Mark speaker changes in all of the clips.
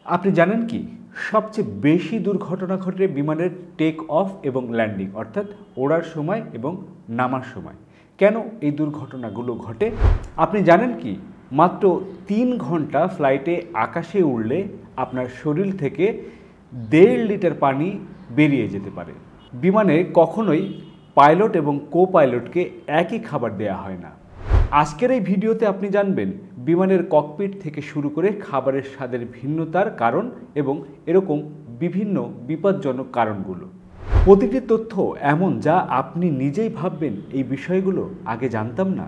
Speaker 1: আপনি জানেন কি সবচেয়ে বেশি দুর্ঘটনা ঘটে বিমানের টেক অফ এবং ল্যান্ডিং অর্থাৎ ওড়ার সময় এবং নামার সময়। কেন এই দুর্ঘটনাগুলো ঘটে? আপনি জানেন কি মাত্র ৩ ঘন্টা ফ্লাইটে আকাশে উড়লে আপনার শরীর থেকে ১.৫ লিটার পানি বেরিয়ে যেতে পারে। বিমানে কখনোই পাইলট এবং কো পাইলটকে একই খাবার দেয়া হয় না। আজকের এই ভিডিওতে আপনি জানবেন বিমানের ককপিট থেকে শুরু করে খাবারের স্বাদের ভিন্নতার কারণ এবং এরকম বিভিন্ন বিপজ্জনক কারণগুলো। প্রতিটি তথ্য এমন যা আপনি নিজেই ভাববেন এই বিষয়গুলো আগে জানতাম না।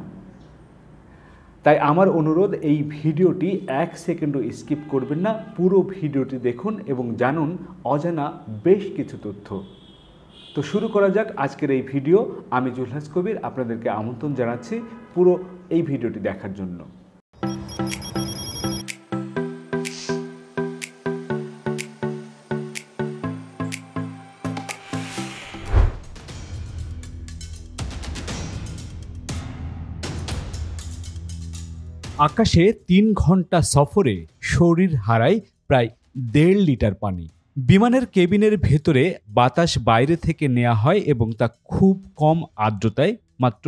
Speaker 1: তাই আমার অনুরোধ, এই ভিডিওটি ১ সেকেন্ডও স্কিপ করবেন না, পুরো ভিডিওটি দেখুন এবং জানুন অজানা বেশ কিছু তথ্য। তো শুরু করা যাক আজকের এই ভিডিও। আমি জুলহাস কবির আপনাদেরকে আমন্ত্রণ জানাচ্ছি পুরো এই ভিডিওটি দেখার জন্য। আকাশে ৩ ঘন্টা সফরে শরীর হারায় প্রায় ১.৫ লিটার পানি। বিমানের কেবিনের ভেতরে বাতাস বাইরে থেকে নেওয়া হয় এবং তা খুব কম আর্দ্রতায়, মাত্র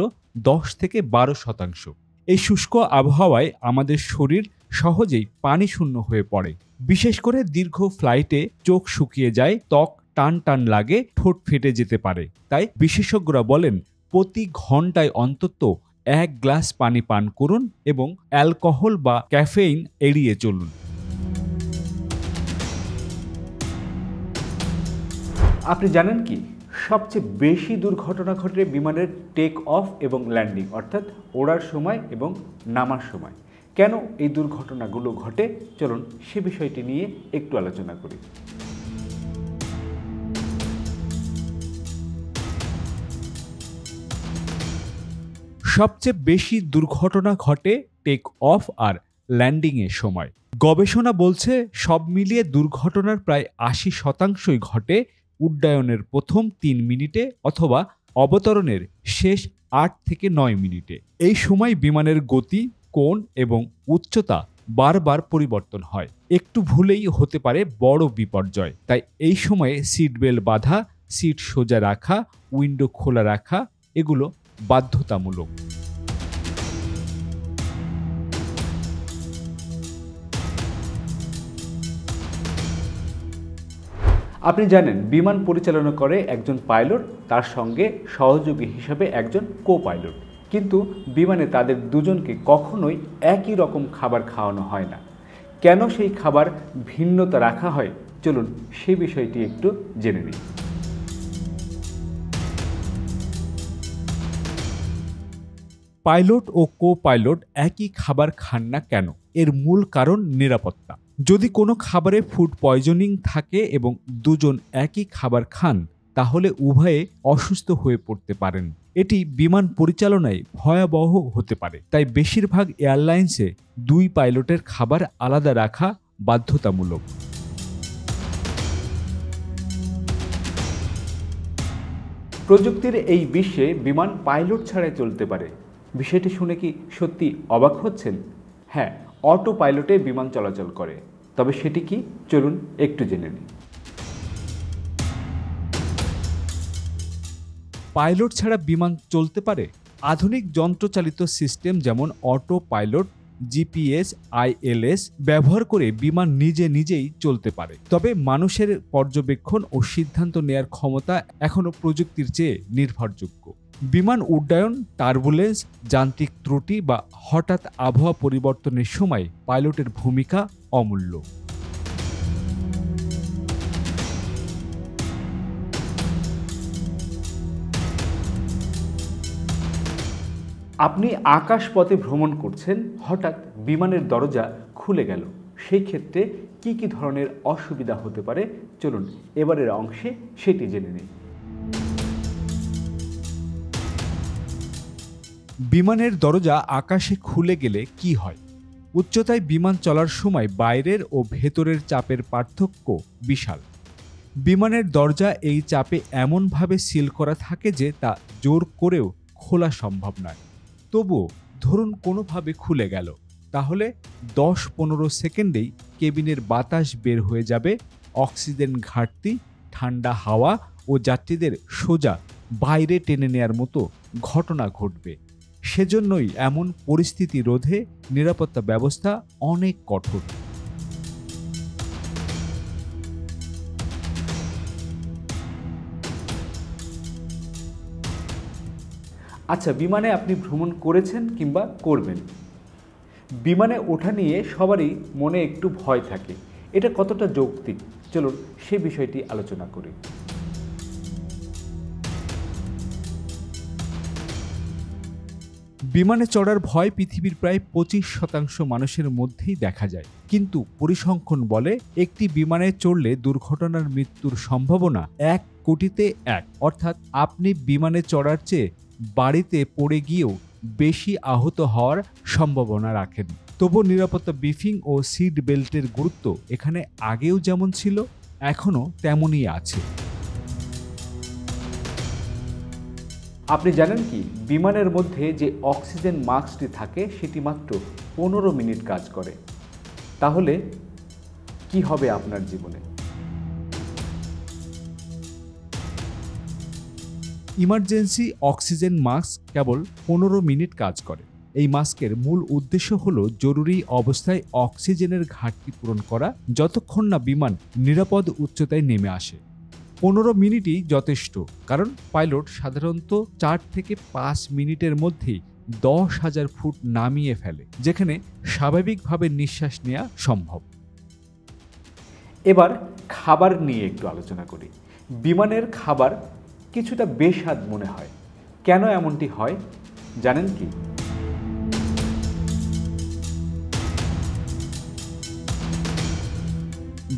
Speaker 1: ১০ থেকে ১২%। এই শুষ্ক আবহাওয়ায় আমাদের শরীর সহজেই পানি শূন্য হয়ে পড়ে। বিশেষ করে দীর্ঘ ফ্লাইটে চোখ শুকিয়ে যায়, ত্বক টান টান লাগে, ঠোঁট ফেটে যেতে পারে। তাই বিশেষজ্ঞরা বলেন প্রতি ঘন্টায় অন্তত ১ গ্লাস পানি পান করুন এবং অ্যালকোহল বা ক্যাফেইন এড়িয়ে চলুন। আপনি জানেন কি সবচেয়ে বেশি দুর্ঘটনা ঘটে বিমানের টেক অফ এবং ল্যান্ডিং অর্থাৎ ওড়ার সময় এবং নামার সময়। কেন এই দুর্ঘটনাগুলো ঘটে চলুন সে বিষয়টি নিয়ে একটু আলোচনা করি। সবচেয়ে বেশি দুর্ঘটনা ঘটে টেক অফ আর ল্যান্ডিংয়ের সময়। গবেষণা বলছে সব মিলিয়ে দুর্ঘটনার প্রায় ৮০%ই ঘটে উড্ডয়নের প্রথম ৩ মিনিটে অথবা অবতরণের শেষ ৮ থেকে ৯ মিনিটে। এই সময় বিমানের গতি, কোণ এবং উচ্চতা বারবার পরিবর্তন হয়। একটু ভুলেই হতে পারে বড় বিপর্যয়। তাই এই সময়ে সিট বেল্ট বাঁধা, সিট সোজা রাখা, উইন্ডো খোলা রাখা এগুলো বাধ্যতামূলক। আপনি জানেন বিমান পরিচালনা করে একজন পাইলট, তার সঙ্গে সহযোগী হিসাবে একজন কো পাইলট। কিন্তু বিমানে তাদের দুজনকে কখনোই একই রকম খাবার খাওয়ানো হয় না। কেন সেই খাবার ভিন্নতা রাখা হয় চলুন সেই বিষয়টি একটু জেনে নিই। পাইলট ও কো পাইলট একই খাবার খান না কেন? এর মূল কারণ নিরাপত্তা। যদি কোনো খাবারে ফুড পয়জনিং থাকে এবং দুজন একই খাবার খান তাহলে উভয়ে অসুস্থ হয়ে পড়তে পারেন। এটি বিমান পরিচালনায় ভয়াবহ হতে পারে। তাই বেশিরভাগ এয়ারলাইন্সে ২ পাইলটের খাবার আলাদা রাখা বাধ্যতামূলক। প্রযুক্তির এই বিশ্বে বিমান পাইলট ছাড়াই চলতে পারে। বিষয়টি শুনে কি সত্যি অবাক হচ্ছেন? হ্যাঁ, অটো পাইলটে বিমান চলাচল করে। তবে সেটি কি চলুন একটু জেনে নিই। পাইলট ছাড়া বিমান চলতে পারে? আধুনিক যন্ত্রচালিত সিস্টেম যেমন অটো পাইলট, জিপিএস, আইএলএস ব্যবহার করে বিমান নিজেই চলতে পারে। তবে মানুষের পর্যবেক্ষণ ও সিদ্ধান্ত নেয়ার ক্ষমতা এখনও প্রযুক্তির চেয়ে নির্ভরযোগ্য। বিমান উড্ডয়ন, টার্বুলেন্স, যান্ত্রিক ত্রুটি বা হঠাৎ আবহাওয়া পরিবর্তনের সময় পাইলটের ভূমিকা অমূল্য। আপনি আকাশপথে ভ্রমণ করছেন, হঠাৎ বিমানের দরজা খুলে গেল। সেই ক্ষেত্রে কি কি ধরনের অসুবিধা হতে পারে চলুন এবারের অংশে সেটি জেনে নিই। বিমানের দরজা আকাশে খুলে গেলে কি হয়? উচ্চতায় বিমান চলার সময় বাইরের ও ভেতরের চাপের পার্থক্য বিশাল। বিমানের দরজা এই চাপে এমনভাবে সিল করা থাকে যে তা জোর করেও খোলা সম্ভব নয়। তবুও ধরুন কোনোভাবে খুলে গেল, তাহলে 10-15 সেকেন্ডেই কেবিনের বাতাস বের হয়ে যাবে, অক্সিজেন ঘাটতি, ঠান্ডা হাওয়া ও যাত্রীদের সোজা বাইরে টেনে নেয়ার মতো ঘটনা ঘটবে। সেজন্যই এমন পরিস্থিতি রোধে নিরাপত্তা ব্যবস্থা অনেক কঠোর। আচ্ছা, বিমানে আপনি ভ্রমণ করেছেন কিংবা করবেন। বিমানে ওঠা নিয়ে সবারই মনে একটু ভয় থাকে। এটা কতটা যৌক্তিক, চলুন সে বিষয়টি আলোচনা করি। বিমানে চড়ার ভয় পৃথিবীর প্রায় 25% মানুষের মধ্যেই দেখা যায়, কিন্তু পরিসংখ্যান বলে একটি বিমানে চড়লে দুর্ঘটনার মৃত্যুর সম্ভাবনা 1 কোটিতে 1, অর্থাৎ আপনি বিমানে চড়ার চেয়ে বাড়িতে পড়ে গিয়েও বেশি আহত হওয়ার সম্ভাবনা রাখেন। তবু নিরাপত্তা ব্রিফিং ও সিট বেল্টের গুরুত্ব এখানে আগেও যেমন ছিল, এখনও তেমনই আছে। আপনি জানেন কি, বিমানের মধ্যে যে অক্সিজেন মাস্কটি থাকে সেটি মাত্র 15 মিনিট কাজ করে। তাহলে কি হবে আপনার জীবনে? ইমার্জেন্সি অক্সিজেন মাস্ক কেবল 15 মিনিট কাজ করে। এই মাস্কের মূল উদ্দেশ্য হল জরুরি অবস্থায় অক্সিজেনের ঘাটতি পূরণ করা, যতক্ষণ না বিমান নিরাপদ উচ্চতায় নেমে আসে। 15 মিনিটই যথেষ্ট, কারণ পাইলট সাধারণত 4 থেকে 5 মিনিটের মধ্যেই 10,000 ফুট নামিয়ে ফেলে, যেখানে স্বাভাবিকভাবে নিঃশ্বাস নেওয়া সম্ভব। এবার খাবার নিয়ে একটু আলোচনা করি। বিমানের খাবার কিছুটা বেস্বাদ মনে হয়। কেন এমনটি হয় জানেন কি?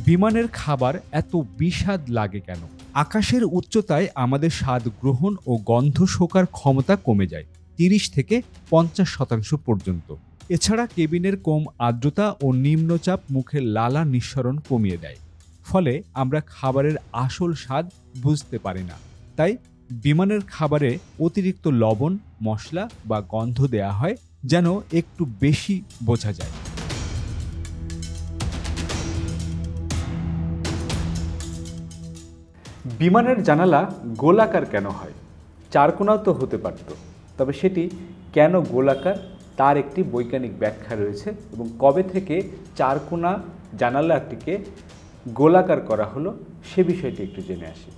Speaker 1: বিমানের খাবার এত বিস্বাদ লাগে কেন? আকাশের উচ্চতায় আমাদের স্বাদ গ্রহণ ও গন্ধ শোকার ক্ষমতা কমে যায় 30 থেকে 50% পর্যন্ত। এছাড়া কেবিনের কম আর্দ্রতা ও নিম্নচাপ মুখের লালা নিঃসরণ কমিয়ে দেয়, ফলে আমরা খাবারের আসল স্বাদ বুঝতে পারি না। তাই বিমানের খাবারে অতিরিক্ত লবণ, মশলা বা গন্ধ দেয়া হয় যেন একটু বেশি বোঝা যায়। বিমানের জানালা গোলাকার কেন হয়? চারকোনাও তো হতে পারত, তবে সেটি কেন গোলাকার তার একটি বৈজ্ঞানিক ব্যাখ্যা রয়েছে, এবং কবে থেকে চারকোনা জানালাটিকে গোলাকার করা হলো সে বিষয়টি একটু জেনে আসি।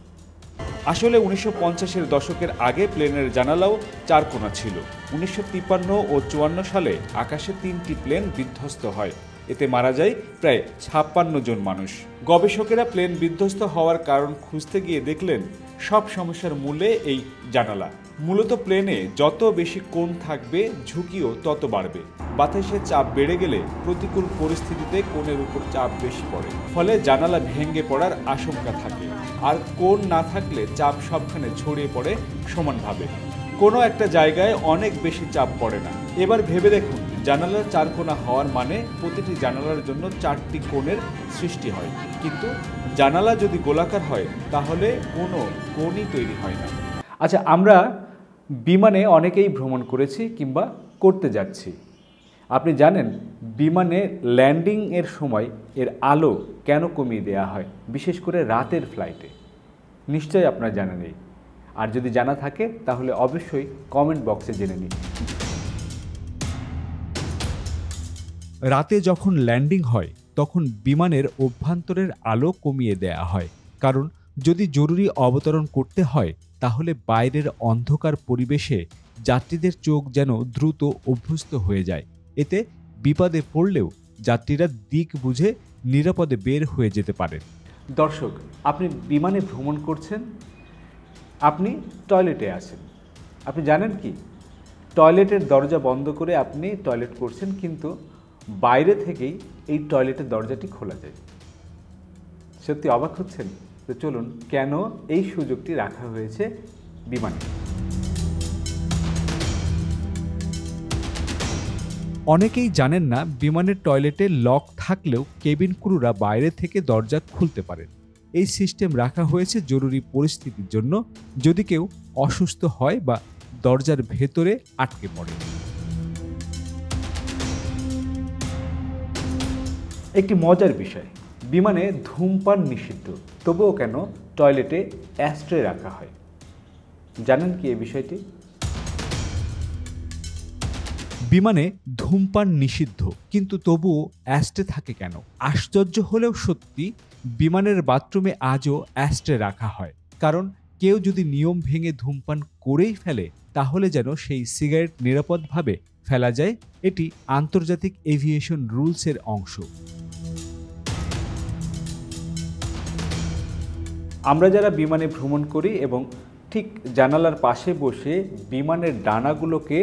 Speaker 1: আসলে 1950-এর দশকের আগে প্লেনের জানালাও চারকোনা ছিল। 1953 ও 54 সালে আকাশে 3টি প্লেন বিধ্বস্ত হয়। এতে মারা যায় প্রায় 56 জন মানুষ। গবেষকেরা প্লেন বিধ্বস্ত হওয়ার কারণ খুঁজতে গিয়ে দেখলেন সব সমস্যার মূলে এই জানালা। মূলত প্লেনে যত বেশি কোণ থাকবে ঝুঁকিও তত বাড়বে। বাতাসে চাপ বেড়ে গেলে প্রতিকূল পরিস্থিতিতে কোণের উপর চাপ বেশি পড়ে, ফলে জানালা ভেঙে পড়ার আশঙ্কা থাকে। আর কোণ না থাকলে চাপ সবখানে ছড়িয়ে পড়ে সমানভাবে, কোনো একটা জায়গায় অনেক বেশি চাপ পড়ে না। এবার ভেবে দেখুন, জানালার চারকোনা হওয়ার মানে প্রতিটি জানালার জন্য 4টি কোণের সৃষ্টি হয়, কিন্তু জানালা যদি গোলাকার হয় তাহলে কোনো কোণই তৈরি হয় না। আচ্ছা, আমরা বিমানে অনেকেই ভ্রমণ করেছি কিংবা করতে যাচ্ছি। আপনি জানেন বিমানে ল্যান্ডিং এর সময় এর আলো কেন কমিয়ে দেওয়া হয়, বিশেষ করে রাতের ফ্লাইটে? নিশ্চয়ই আপনার জানা নেই, আর যদি জানা থাকে তাহলে অবশ্যই কমেন্ট বক্সে জেনে নিন। রাতে যখন ল্যান্ডিং হয় তখন বিমানের অভ্যন্তরের আলো কমিয়ে দেয়া হয়, কারণ যদি জরুরি অবতরণ করতে হয় তাহলে বাইরের অন্ধকার পরিবেশে যাত্রীদের চোখ যেন দ্রুত অভ্যস্ত হয়ে যায়। এতে বিপদে পড়লেও যাত্রীরা দিক বুঝে নিরাপদে বের হয়ে যেতে পারেন। দর্শক, আপনি বিমানে ভ্রমণ করছেন, আপনি টয়লেটে আছেন। আপনি জানেন কি, টয়লেটের দরজা বন্ধ করে আপনি টয়লেট করছেন, কিন্তু বাইরে থেকেই এই টয়লেটের দরজাটি খোলা যায়। সত্যি অবাক হচ্ছেন? তো চলুন, কেন এই সুযোগটি রাখা হয়েছে বিমানে। অনেকেই জানেন না, বিমানের টয়লেটে লক থাকলেও কেবিন ক্রুরা বাইরে থেকে দরজা খুলতে পারেন। এই সিস্টেম রাখা হয়েছে জরুরি পরিস্থিতির জন্য, যদি কেউ অসুস্থ হয় বা দরজার ভেতরে আটকে পড়ে। একটি মজার বিষয়, বিমানে ধূমপান নিষিদ্ধ, তবুও কেন টয়লেটে অ্যাশট্রে রাখা হয়? জানেন কি এই বিষয়টি? বিমানে ধূমপান নিষিদ্ধ, কিন্তু তবুও অ্যাশট্রে থাকে কেন? আশ্চর্য হলেও সত্যি, বিমানের বাথরুমে আজও অ্যাশট্রে রাখা হয়। কারণ কেউ যদি নিয়ম ভেঙে ধূমপান করেই ফেলে, তাহলে যেন সেই সিগারেট নিরাপদভাবে ফেলা যায়। এটি আন্তর্জাতিক এভিয়েশন রুলসের অংশ। আমরা যারা বিমানে ভ্রমণ করি এবং ঠিক জানালার পাশে বসে বিমানের ডানাগুলোকে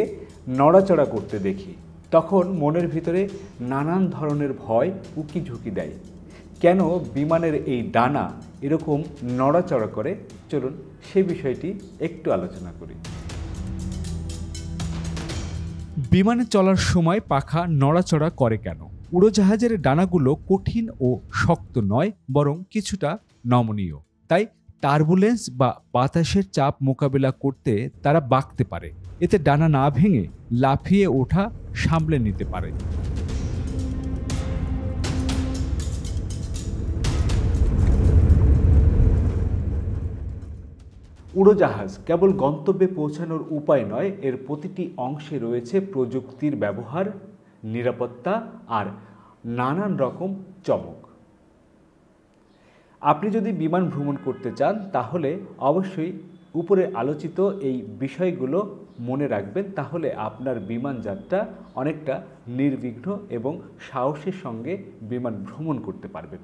Speaker 1: নড়াচড়া করতে দেখি, তখন মনের ভিতরে নানান ধরনের ভয় উকি ঝুঁকি দেয়। কেন বিমানের এই ডানা এরকম নড়াচড়া করে, চলুন সে বিষয়টি একটু আলোচনা করি। বিমানে চলার সময় পাখা নড়াচড়া করে কেন? উড়োজাহাজের ডানাগুলো কঠিন ও শক্ত নয়, বরং কিছুটা নমনীয়। তাই টার্বুলেন্স বা বাতাসের চাপ মোকাবিলা করতে তারা বাঁকতে পারে। এতে ডানা না ভেঙে লাফিয়ে ওঠা সামলে নিতে পারে। উড়োজাহাজ কেবল গন্তব্যে পৌঁছানোর উপায় নয়, এর প্রতিটি অংশে রয়েছে প্রযুক্তির ব্যবহার, নিরাপত্তা আর নানান রকম চমক। আপনি যদি বিমান ভ্রমণ করতে চান, তাহলে অবশ্যই উপরে আলোচিত এই বিষয়গুলো মনে রাখবেন, তাহলে আপনার বিমান যাত্রা অনেকটা নির্বিঘ্ন এবং সাহসের সঙ্গে বিমান ভ্রমণ করতে পারবেন।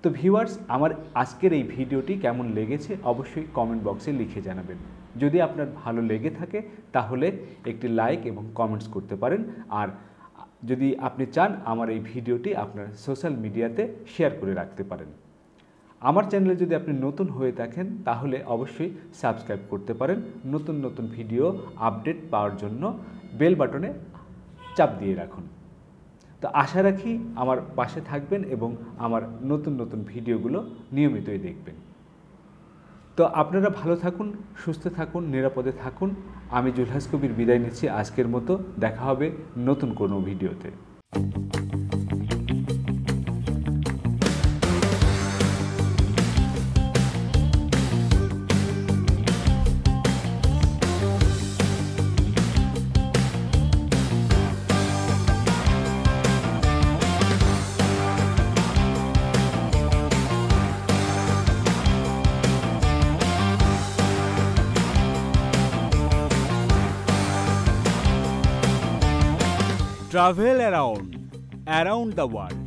Speaker 1: তো ভিউয়ার্স, আমার আজকের এই ভিডিওটি কেমন লেগেছে অবশ্যই কমেন্ট বক্সে লিখে জানাবেন। যদি আপনার ভালো লেগে থাকে তাহলে একটি লাইক এবং কমেন্টস করতে পারেন। আর যদি আপনি চান, আমার এই ভিডিওটি আপনার সোশ্যাল মিডিয়াতে শেয়ার করে রাখতে পারেন। আমার চ্যানেলে যদি আপনি নতুন হয়ে থাকেন, তাহলে অবশ্যই সাবস্ক্রাইব করতে পারেন। নতুন নতুন ভিডিও আপডেট পাওয়ার জন্য বেল বাটনে চাপ দিয়ে রাখুন। তো আশা রাখি আমার পাশে থাকবেন এবং আমার নতুন নতুন ভিডিওগুলো নিয়মিতই দেখবেন। তো আপনারা ভালো থাকুন, সুস্থ থাকুন, নিরাপদে থাকুন। আমি জুলহাস কবির বিদায় নিচ্ছি আজকের মতো। দেখা হবে নতুন কোনো ভিডিওতে। Travel around the world.